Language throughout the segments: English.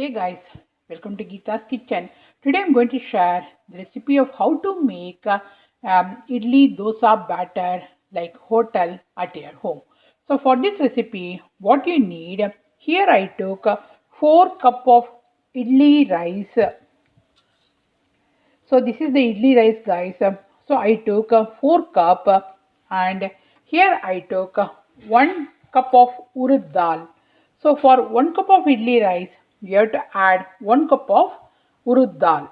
Hey guys, welcome to Geeta's Kitchen. Today I'm going to share the recipe of how to make idli dosa batter like hotel at your home. So for this recipe, what you need, here I took 4 cup of idli rice. So this is the idli rice guys. So I took 4 cup and here I took 1 cup of urud dal. So for 1 cup of idli rice, you have to add 1 cup of urud dal.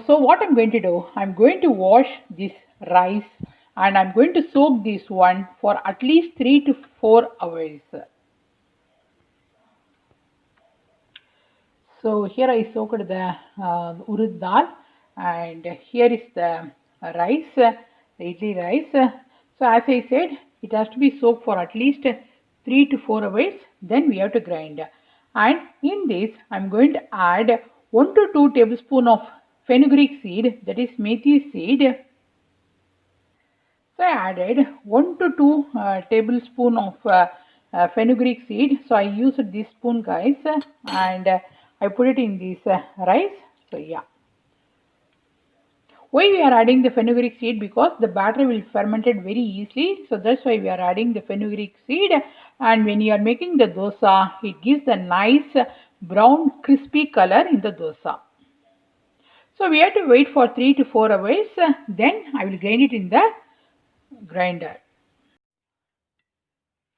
So what I'm going to do, I'm going to wash this rice and I'm going to soak this one for at least 3 to 4 hours. So here I soaked the urud dal and here is the rice, the idli rice. So as I said, it has to be soaked for at least 3 to 4 hours. Then we have to grind. And in this, I'm going to add 1 to 2 tablespoons of fenugreek seed, that is methi seed. So I added 1 to 2 tablespoon of fenugreek seed. So I used this spoon guys and I put it in this rice. So yeah. Why we are adding the fenugreek seed? Because the batter will ferment it very easily. So that's why we are adding the fenugreek seed. And when you are making the dosa, it gives the nice brown crispy color in the dosa. So we have to wait for 3 to 4 hours. Then I will grind it in the grinder.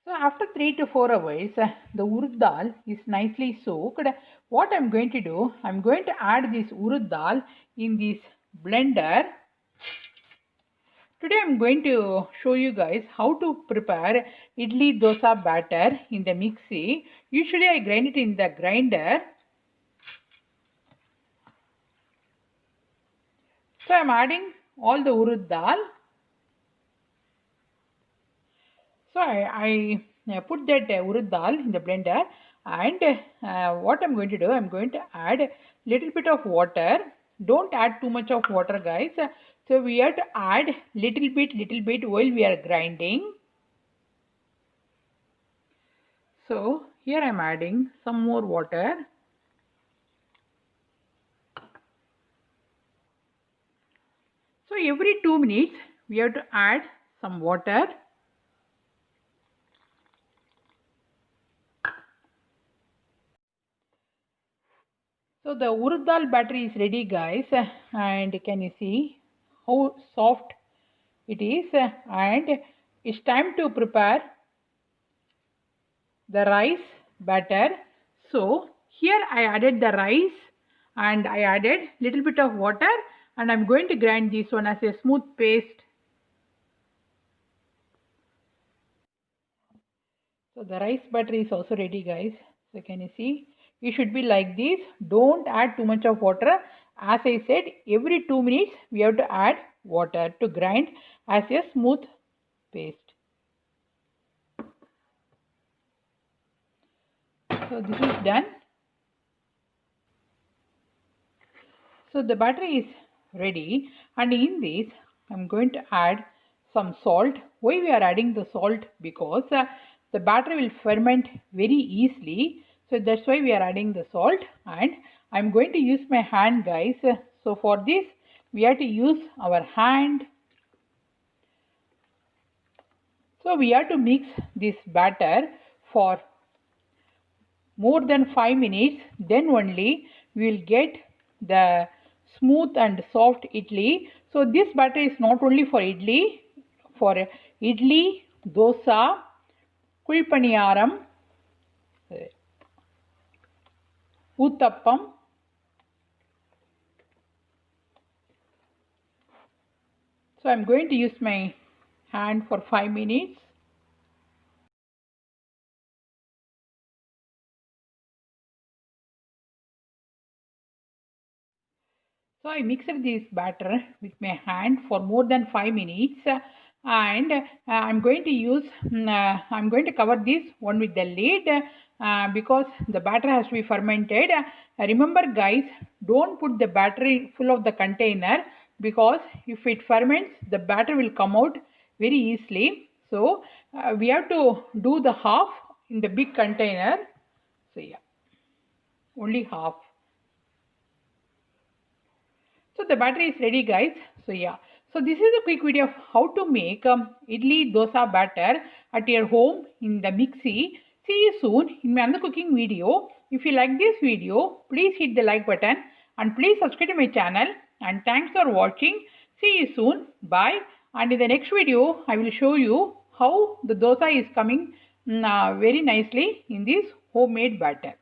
So after 3 to 4 hours, the urud dal is nicely soaked. What I'm going to do, I'm going to add this urud dal in this blender. Today I'm going to show you guys how to prepare idli dosa batter in the mixie. Usually I grind it in the grinder. So I'm adding all the urud dal. So I put that urud dal in the blender and what I'm going to do, I'm going to add little bit of water. Don't add too much of water guys. So we have to add little bit while we are grinding. So here I'm adding some more water. So every 2 minutes we have to add some water. So the urud dal batter is ready guys and can you see how soft it is and it's time to prepare the rice batter. So here I added the rice and I added little bit of water and I'm going to grind this one as a smooth paste. So the rice batter is also ready guys. So can you see? You should be like this. Don't add too much of water. As I said, every 2 minutes we have to add water to grind as a smooth paste. So this is done. So the batter is ready and in this I'm going to add some salt. Why we are adding the salt? Because the batter will ferment very easily. So that's why we are adding the salt and I'm going to use my hand guys. So for this we have to use our hand. So we have to mix this batter for more than 5 minutes, then only we will get the smooth and soft idli. So this batter is not only for idli, dosa, kulpaniyaram, uttappam. So I am going to use my hand for 5 minutes. So I mixed this batter with my hand for more than 5 minutes and I'm going to cover this one with the lid because the batter has to be fermented. Remember guys, don't put the batter full of the container because if it ferments, the batter will come out very easily. So we have to do the half in the big container. So yeah, only half. So the batter is ready, guys. So yeah, so this is a quick video of how to make idli dosa batter at your home in the mixie. See you soon in my another cooking video. If you like this video, please hit the like button and please subscribe to my channel. And thanks for watching. See you soon. Bye. And in the next video, I will show you how the dosa is coming very nicely in this homemade batter.